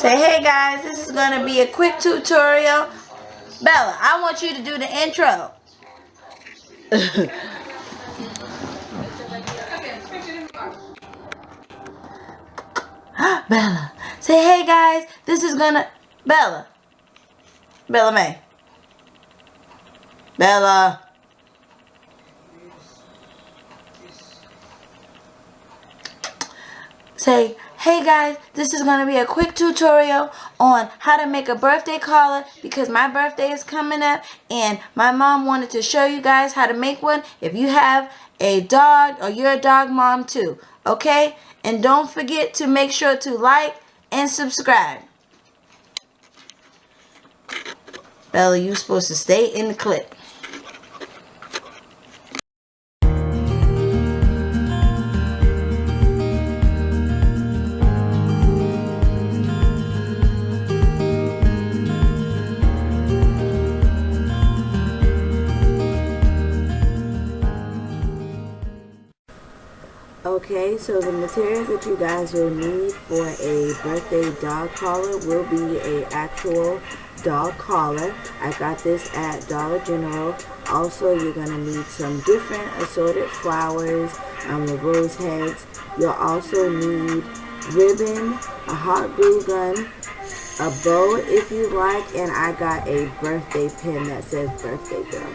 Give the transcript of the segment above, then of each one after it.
Say, hey guys, this is going to be a quick tutorial. Bella, I want you to do the intro. Bella, say, hey guys, this is going to... Bella May. Bella. Say, hey guys, this is going to be a quick tutorial on how to make a birthday collar because my birthday is coming up and my mom wanted to show you guys how to make one if you have a dog or you're a dog mom too, okay? And don't forget to make sure to like and subscribe. Bella, you're supposed to stay in the clip. Okay, so the materials that you guys will need for a birthday dog collar will be an actual dog collar. I got this at Dollar General. Also, you're going to need some different assorted flowers, the rose heads. You'll also need ribbon, a hot glue gun, a bow if you like, and I got a birthday pin that says birthday girl.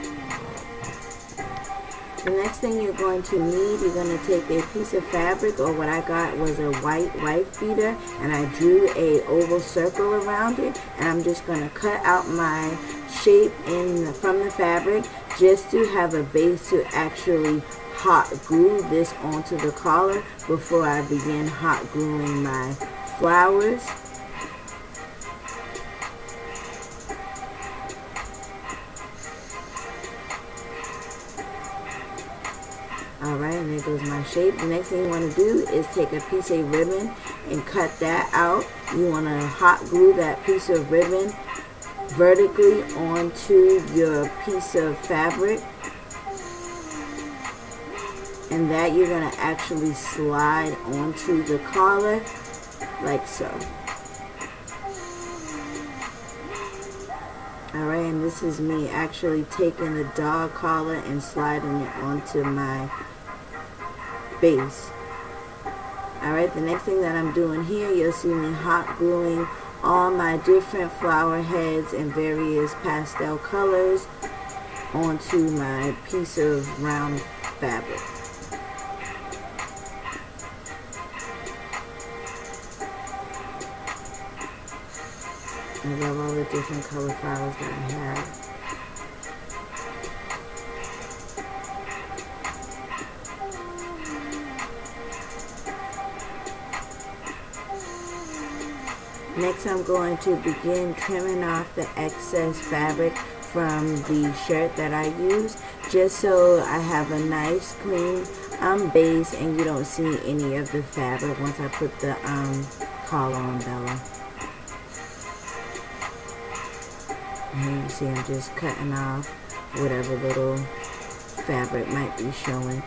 The next thing you're going to need, you're going to take a piece of fabric, or what I got was a white wife beater, and I drew a oval circle around it, and I'm just going to cut out my shape from the fabric just to have a base to actually hot glue this onto the collar before I begin hot gluing my flowers. Alright, and there goes my shape. The next thing you want to do is take a piece of ribbon and cut that out. You want to hot glue that piece of ribbon vertically onto your piece of fabric. And that you're going to actually slide onto the collar like so. Alright, and this is me actually taking the dog collar and sliding it onto my base. Alright, the next thing that I'm doing here, you'll see me hot gluing all my different flower heads in various pastel colors onto my piece of round fabric. I love all the different color flowers that I have. Next, I'm going to begin trimming off the excess fabric from the shirt that I use, just so I have a nice clean base and you don't see any of the fabric once I put the collar on Bella. And here you see I'm just cutting off whatever little fabric might be showing.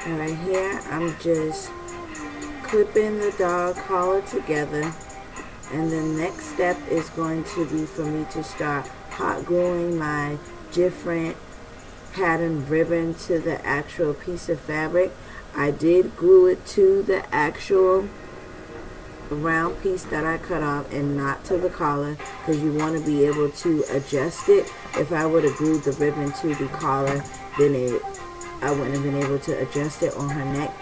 And right here, I'm just clipping the dog collar together, and the next step is going to be for me to start hot gluing my different pattern ribbon to the actual piece of fabric. I did glue it to the actual round piece that I cut off and not to the collar, because you want to be able to adjust it. If I would have glued the ribbon to the collar, then I wouldn't have been able to adjust it on her neck.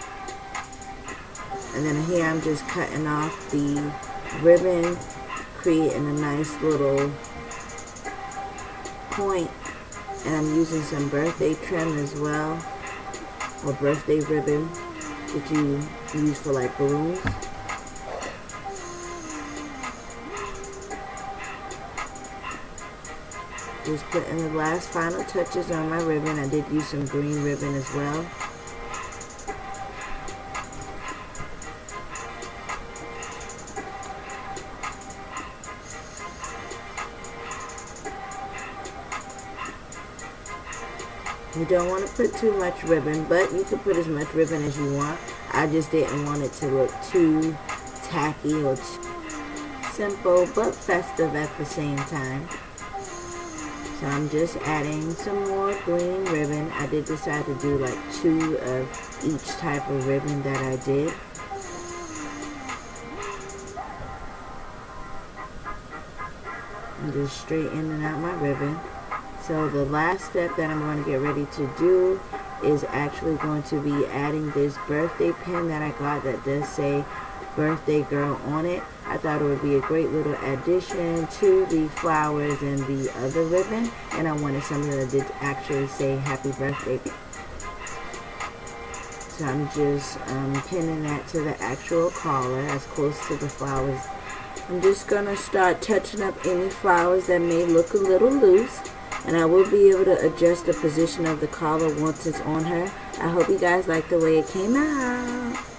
And then here I'm just cutting off the ribbon, creating a nice little point, and I'm using some birthday trim as well, or birthday ribbon that you use for like balloons. Just putting the last final touches on my ribbon. I did use some green ribbon as well. You don't want to put too much ribbon, but you can put as much ribbon as you want. I just didn't want it to look too tacky or too simple, but festive at the same time. So I'm just adding some more green ribbon. I did decide to do like 2 of each type of ribbon that I did. I'm just straightening out my ribbon. So the last step that I'm going to get ready to do is actually going to be adding this birthday pin that I got that does say birthday girl on it. I thought it would be a great little addition to the flowers and the other ribbon, and I wanted something that did actually say happy birthday. So I'm just pinning that to the actual collar as close to the flowers. I'm just going to start touching up any flowers that may look a little loose, and I will be able to adjust the position of the collar once it's on her. I hope you guys like the way it came out.